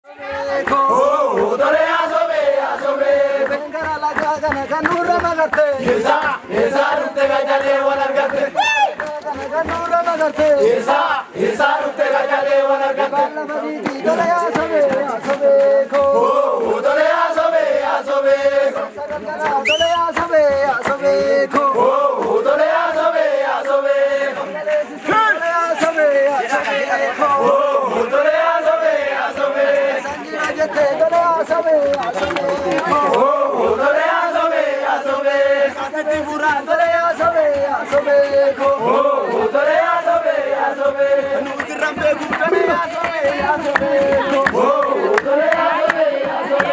Oh, dole asobe, asobe. Bengara laga gana ganura magarte. Yesa rutte gajale walargate. Ganura magarte. Yesa rutte gajale walargate. Balla badi dole asobe, asobe ko. Oh, dole asobe, asobe. Dole asobe, asobe ko. Oh, dole asobe, asobe. Dole asobe, asobe ko. Oh, dole asobe, asobe. Sanjira dole asobe, asobe ko. Oh, dole asobe, asobe. Satati pura dole asobe, asobe ko. Oh, dole asobe, asobe. Nuzirambe dole asobe, asobe ko. Oh, dole asobe, asobe.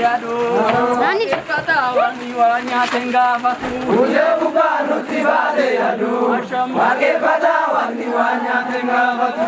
adu. Nani kata wani wanya tenggafatu. Uje bukan uti bade adu. Wake kata wani wanya tenggafatu.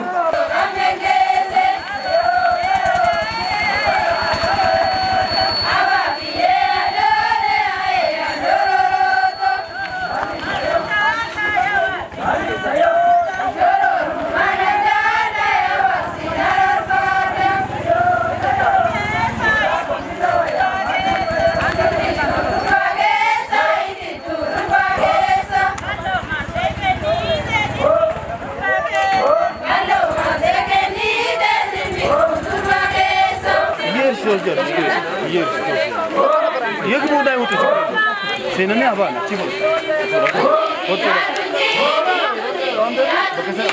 एक मोठा आहे होतो सेना नाही आबा नक्की बोल होतो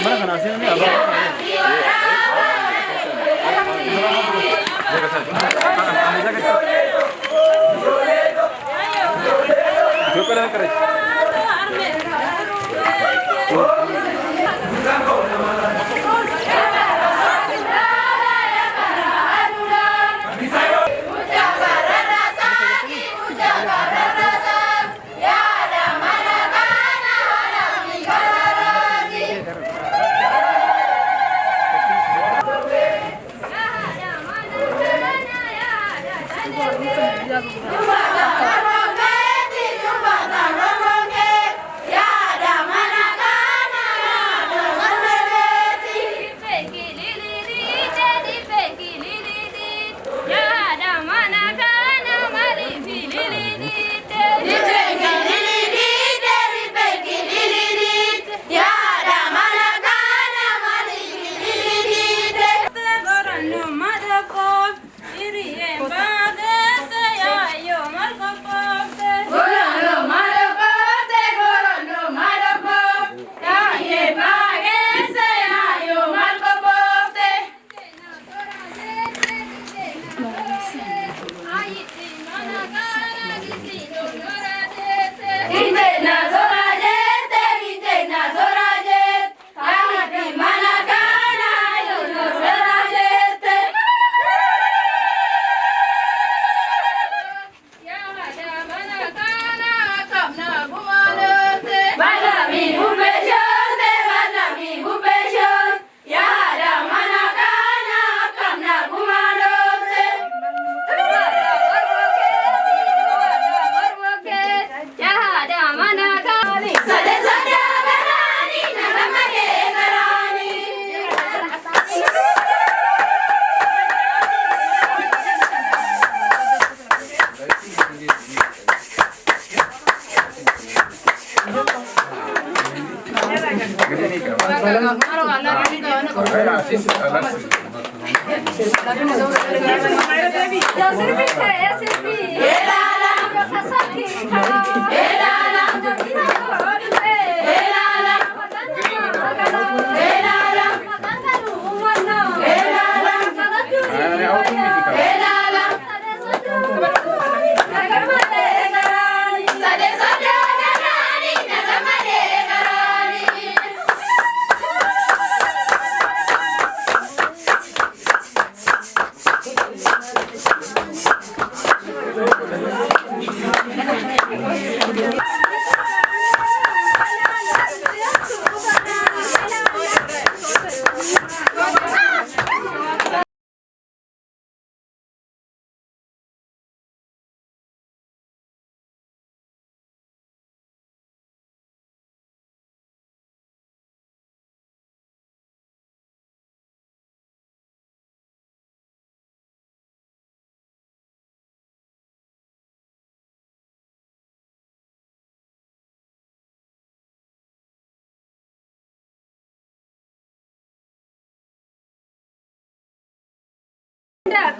मला खाना सेना नाही आबा जो करायचं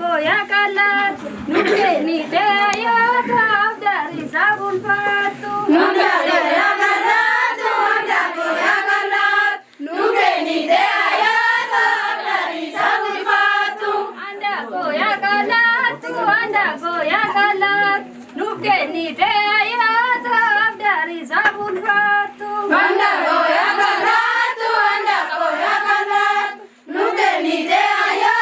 Goya kalat, nuke ni daya kau dari sabun patu. Nunda goya kalat, nunda goya kalat, nuke ni daya kau dari sabun patu. Anda goya kalat, nuke ni daya kau dari sabun patu. Anda goya kalat, nuke ni daya.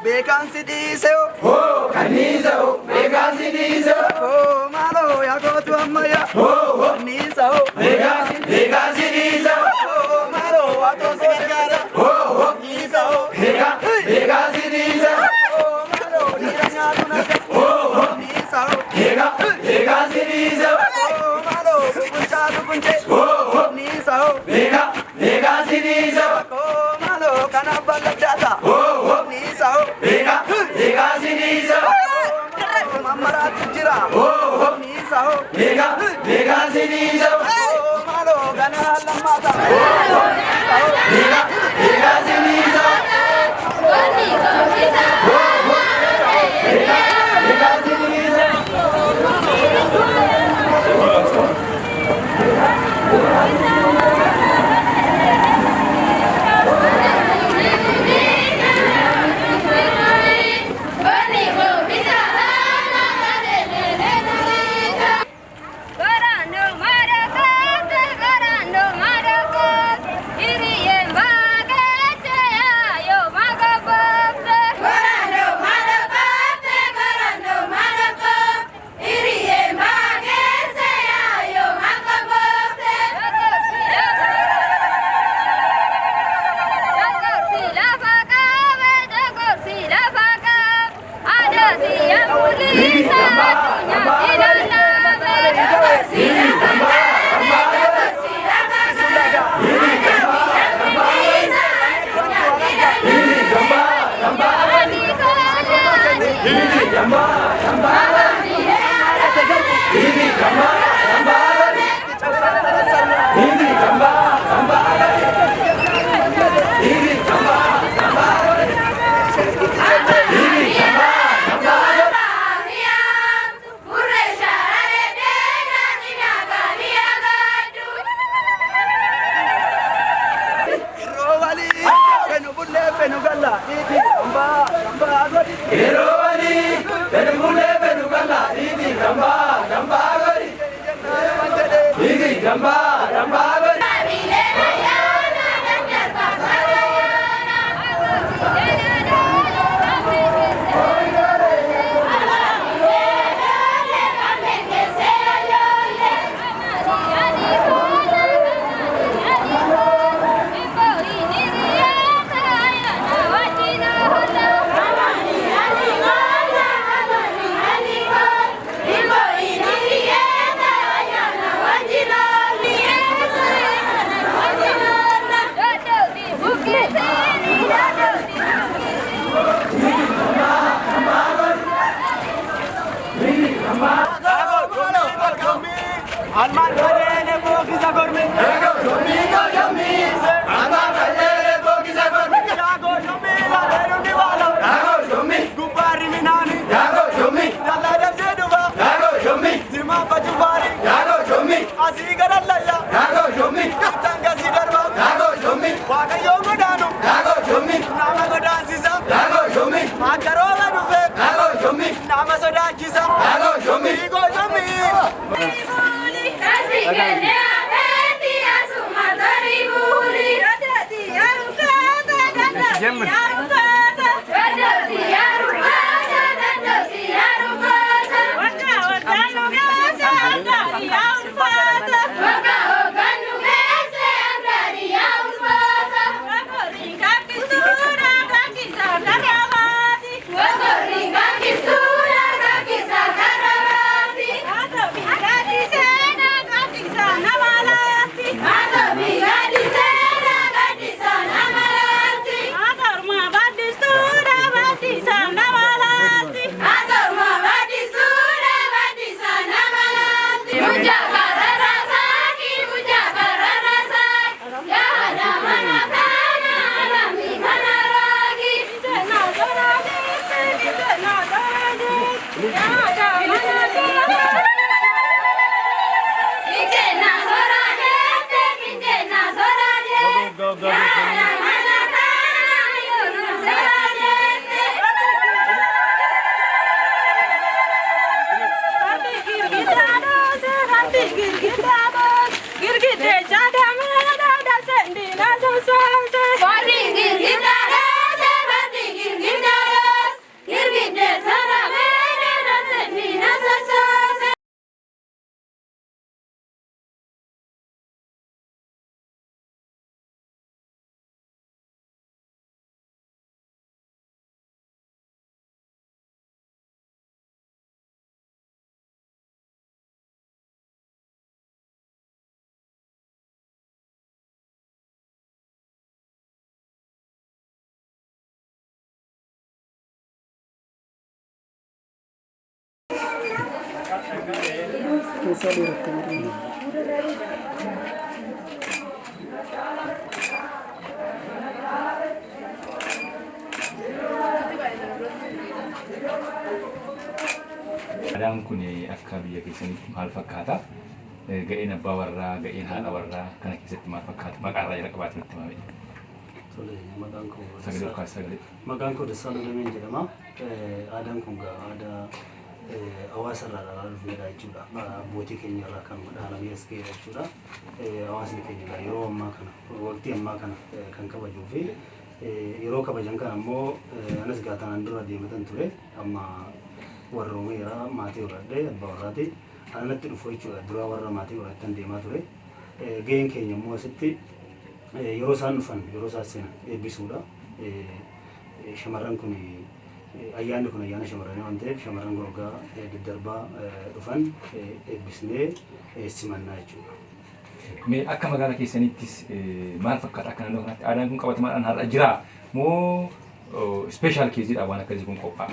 Vacancy diesel, oh, canizo, vacancy diesel, oh, malo, ya go to Amaya, oh, canizo, vacancy diesel, oh, malo, ato segara, oh, canizo, vacancy diesel, oh, malo, diranya tuna, oh, canizo, vacancy diesel, oh, malo, punche, oh, canizo, vacancy diesel, oh, malo, kanabal data, oh, canizo. Vacancy diesel. Mamara tujira. Oh, nisa ho. Vacancy diesel. Oh, malo gana lamata. Oh, vacancy diesel. Bani ko nisa. Vacancy diesel. Alman kare ne bogisa gorme. Jago shomi go shomi. Alman kare ne bogisa gorme. Jago shomi la deruni wala. Jago shomi. Gubari minani. Jago shomi. Dalla de seduva. Jago shomi. Zima pajubari. Jago shomi. Asigara lalla. Jago shomi. Tanga sidarba. Jago shomi. Waga yogo danu. Jago shomi. Nama go dansisa. Jago shomi. Makaro vanuve. Jago shomi. Nama soda kisa. Jago shomi. Go shomi. Adaan kun akka biyya keessanitti maal fakkaata? Ga'een abbaa warraa, ga'een haadha warraa kana keessatti maal fakkaata? Maqaa irraa jala qabaatee nutti himame. Maqaan koo Dassaaluu Dameen jedhama. Aadaan kun aadaa hawaasa irraa dhalaa dhufnedha jechuudha. Abbootii keenya irraa kan dhaalamee as ga'e jechuudha. Hawaasni keenya yeroo ammaa kana waqtii ammaa kana kan kabajuu fi yeroo kabajan kana ammoo anas gaatanaan dura deematan ture. Amma warra Oromeeraa maatii horadhee abbaa warraati. Anatti dhufu jechuudha. Dura warra maatii horattan deemaa ture. Ga'een keenya immoo asitti yeroo isaan dhufan yeroo isaan seenan eebbisuudha. Shamarran kun ayyaanni kun ayyaana shamarranii waan ta'eef shamarran gurguddaa daddarbaa dhufan eebbisnee simannaa jechuudha. Mee akka magaalaa keessanittis maal fakkaata akka naannoo kanatti aadaan kun qabatamaadhaan har'a jiraa moo ispeeshaal keesiidhaan waan akkasii kun qophaa'a?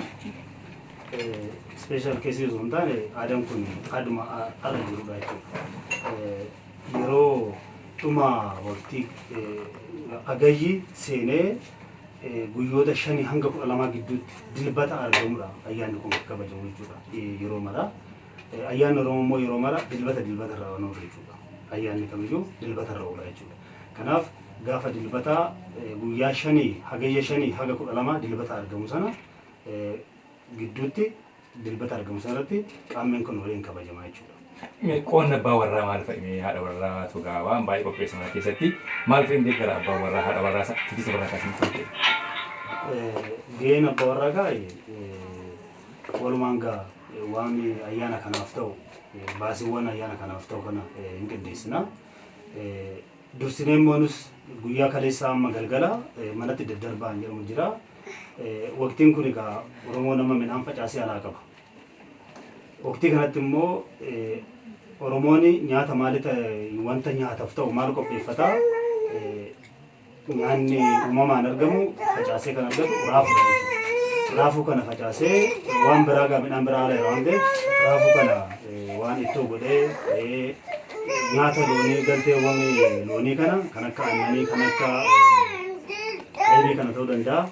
Ispeeshaal keesii osoo hin taane aadaan kun aaduma har'a jirudha jechuudha. Yeroo dhuma waqtii agayyi seenee guyyoota 5 hanga 12 gidduutti dilbata argamudha ayyaanni kun kabajamu jechuudha. Yeroo mara ayyaanni Oromoo immoo yeroo mara dilbata irraa waan oolu jechuudha. Ayyaanni kamiyyuu dilbata irra oola jechuudha. Kanaaf gaafa dilbata guyyaa 5 hagayya 5 haga 12 dilbata argamu sana gidduutti dilbata argamu sanatti qaameen kun waliin kabajama jechuudha. Qoonna abbaa warraa maal fa'i haadha warraa tugaa waan baay'ee qopheessan keessatti maal fa'i gara abbaa warraa haadha warraa titisa warraa kaasin turte? Ga'een abbaa warraa gaa'e walumaan gaa waan ayyaana kanaaf ta'u baasiiwwan ayyaana kanaaf ta'u kana hin qindeessina. Dursinee moonus guyyaa kaleessaa amma galgala manatti daddarbaan jedhamu jira. Waqtiin kun egaa Oromoo nama midhaan facaasee alaa qaba. Waqtii kanatti immoo Oromoon nyaata maalita wanta nyaataaf ta'u maal qopheeffata? Nyaanni uumamaan argamu facaasee kan argatu raafuudha jechuudha. Raafuu kana facaasee waan biraa gaa midhaan biraa ala waan ta'eef raafuu kana waan ittoo godhee nyaata loonii galteewwan loonii kana kan akka aannanii kan akka dheedhii kana ta'uu danda'a.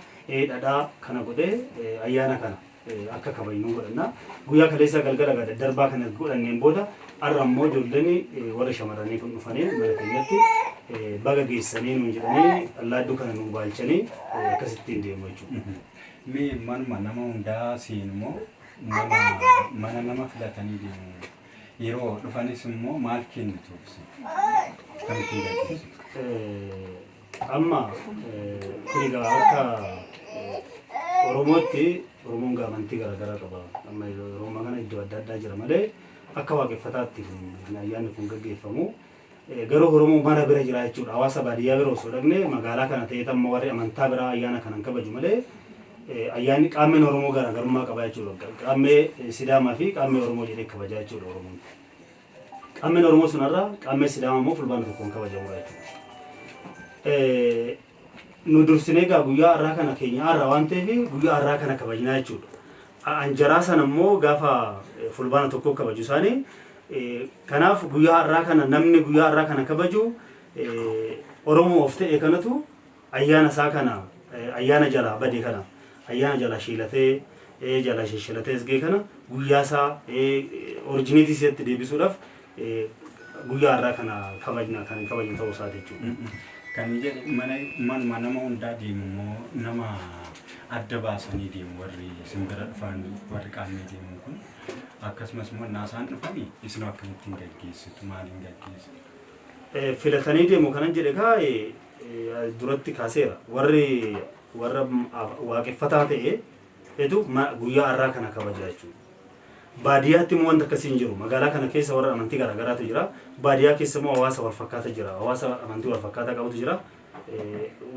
Dhadhaa kana godhee ayyaana kana akka kabajnu godhanna. Guyyaa kaleessaa galgala daddarbaa kana godhanneen booda har'a immoo ijoolleen warra shamarranii kun dhufanii mana keenyatti baga geessanii nuun jedhanii allaadduu kana nu baalchanii akkasittiin deemu jechuudha. Mee manuma nama hundaa immoo mana nama filatanii deemu. Yeroo dhufanis immoo maal kennituuf kamitti gaggeessu? Amma kun egaa akka Oromootti Oromoon amantii garaagaraa qaba. Amma yeroo ammaa kana iddoo adda addaa jira malee akka waaqeffataatti ayyaanni kun gaggeeffamu. Garuu Oromoo mana bira jira jechuudha. Hawaasa baadiyyaa bira osoo dhaqne magaalaa kana ta'ee tamma warri amantaa biraa ayyaana kanan kabaju malee ayyaanni qaameen Oromoo garaagarummaa qaba jechuudha. Qaamee Sidaamaa fi qaamee Oromoo jedhee kabajaa jechuudha Oromoon. Qaameen Oromoo sunarraa qaamee Sidaamaa immoo fulbaana tokkoon kabajamudha jechuudha. Nu dursinee gaa guyyaa har'aa kana keenya har'a waan ta'eef guyyaa har'aa kana kabajnaa jechuudha. Anjaraa sana immoo gaafa fulbaana tokkoo kabaju isaanii kanaaf guyyaa har'aa kana namni guyyaa har'aa kana kabaju Oromoo of ta'e kanatu ayyaana isaa kana ayyaana jalaa badee kana ayyaana jalaa shiilatee jalaa shishilatee isgee kana guyyaa isaa oriijiniitii isatti deebisuudhaaf guyyaa har'aa kana kabajna kan kabajnu ta'uu isaati jechuudha. Kan jedhe manuma nama hundaa deemu immoo nama adda baasanii deemu warri simbira dhufan warri qaamee deemu kun akkasumas immoo naasaan dhufanii isin akkamittiin gaggeessitu maaliin gaggeessitu? Filatanii deemu kanan jedhe kaa duratti kaaseera warri warra waaqeffataa ta'e guyyaa har'aa kana kabaja jechuudha. Baadiyyaatti immoo wanta akkasii hin jiru. Magaalaa kana keessa warra amantii garaagaraatu jira. Baadiyyaa keessa immoo hawaasa wal fakkaataa jira. Hawaasa amantii wal fakkaataa qabutu jira.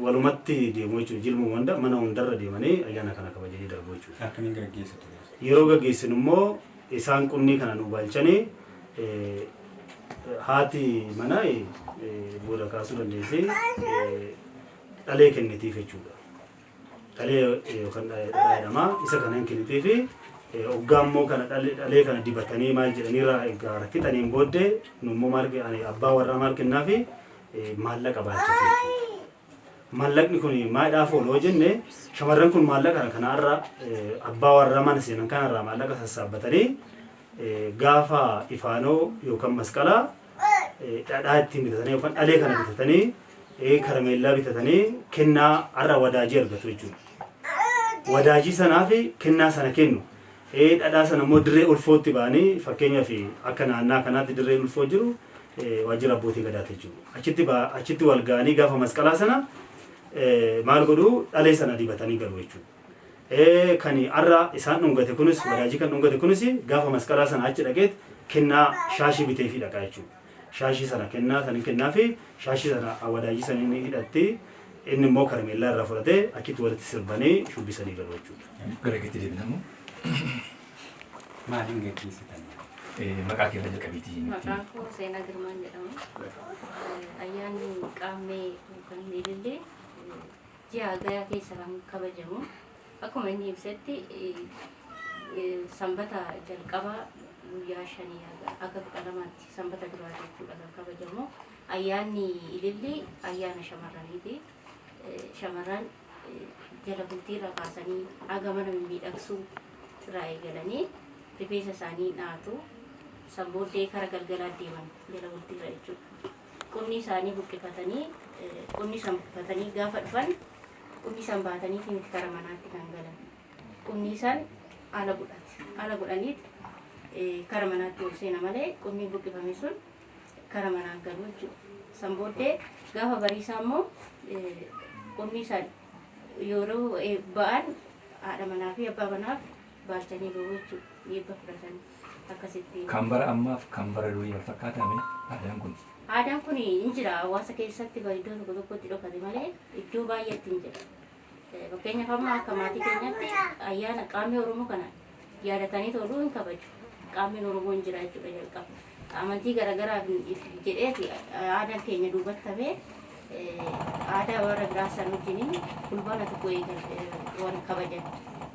Walumatti deemu jechuudha. Jilma hunda mana hundarra deemanii ayyaana kana kabajanii darbu jechuudha. Akkamiin gaggeessitu? Yeroo gaggeessinu immoo isaan qunnii kana nu baalchanii haati mana booda kaasuu dandeessee dhalee kennitiif jechuudha. Dhalee yookaan dhaadhamaa isa kana hin kennitiifi Oggaammoo kana dhalee kana dibatanii maal jedhaniirraa egaa rakkitaniin booddee nummoo maal abbaa warraa maal kennaa fi maallaqa baachise. Maallaqni kun maadhaaf ooloo jenne shamarran kun maallaqa kanarra abbaa warraa mana seenan kanarraa maallaqa sassaabbatanii gaafa ifaanoo yookaan masqalaa dhadhaa ittiin bitatanii yookaan dhalee kana bitatanii karameellaa bitatanii kennaa har'a wadaajii argatu jechuudha. Wadaajii sanaa fi kennaa sana kennu. Dhadhaa sana immoo dirree ulfootti ba'anii fakkeenyaaf akka naannaa kanaatti dirree ulfoo jiru waajjira abbootii gadaati jechuudha. Achitti wal ga'anii gaafa masqalaa sana maal godhu dhalee sana dibatanii galu jechuudha. Kan har'a isaan dhungate kunis wadaajii kan dhungate kunis gaafa masqalaa sana achi dhaqeet kennaa shaashii bitee fi dhaqa jechuudha. Shaashii sana kennaa fi shaashii sana wadaajii sana inni hidhattee inni immoo karameellaa irraa fudhatee achitti walitti sirbanii shubbisanii galu jechuudha. Gara keetti deebinamu. Maaliin gaggeessitan? Maqaa kee irra qabiitii. Maqaan koo Seenaa Girmaan jedhama. Ayyaanni qaammee kan ilillee ji'a hagayyaa keessa kan kabajamu. Akkuma inni ibsetti sanbata jalqabaa guyyaa 5 akka 12tti sanbata duraa jechuudha kan kabajamu. Ayyaanni ilillee ayyaana shamarraniiti. Shamarran jala bultiirra kaasanii haga mana miidhagsuu irraa eegalanii rifeensa isaanii dhaatu sanbooddee kara galgalaa deeman jala bultiirra jechuudha. Qunni isaanii buqqifatanii qunni san buqqifatanii gaafa dhufan qunni san baatanii fi kara manaatti kan galan. Qunni san ala godhaniit kara manaatti ol seena malee qunni buqqifame sun kara manaan galu jechuudha. Sanbooddee gaafa bariisaa immoo qunni san yeroo ba'an haadha manaa fi abbaa manaaf baalchanii gahu jechuudha. Eebba fudhatanii akkasitti. Kan bara ammaaf kan bara durii wal fakkaatame aadaan kun. Aadaan kun hin jira hawaasa keessatti iddoo tokko tokkotti dhokate malee iddoo baay'eetti hin jira. Fakkeenyaaf amma akka maatii keenyatti ayyaana qaamni Oromoo kana yaadatanii toluu hin kabaju. Qaamni Oromoo hin jira jechuudha jalqaba. Amantii garaagaraaf jedheeti aadaan keenya duubatti hafee aadaa warra biraa san wajjin fulbaana tokko wal kabajan.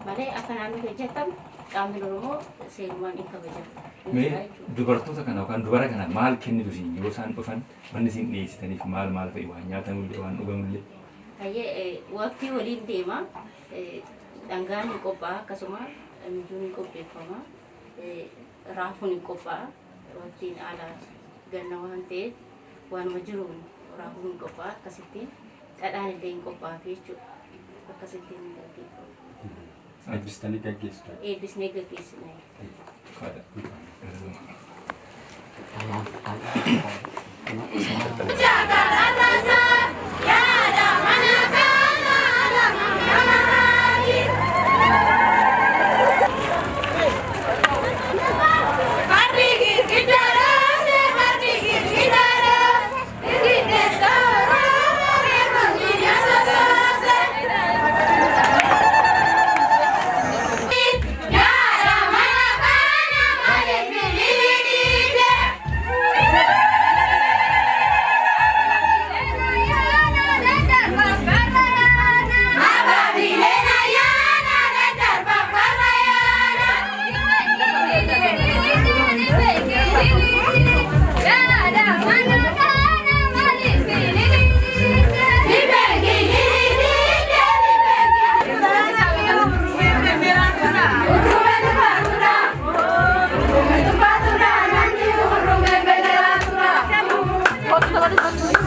Malee akka naannoo keenyatti qaamni Oromoo seenumaan hin kabajan. Mee dubartoota kana yookaan dubara kana maal kennitu isin yeroo isaan dhufan wanni isin dhiyeessitaniif maal fa'i waan nyaatamullee waan dhugamullee? Waqtii waliin deema dhangaan ni qophaa'a akkasuma mijuun ni qopheeffama raafuun ni qophaa'a waqtiin aadaa ganna waan ta'eef waanuma jiruun raafuun ni qophaa'a akkasittiin dhadhaan illee ni qophaa'a jechuudha akkasittiin ni gaggeeffama. Eebbistanii gaggeessitu? Eebbisnee gaggeessina. What?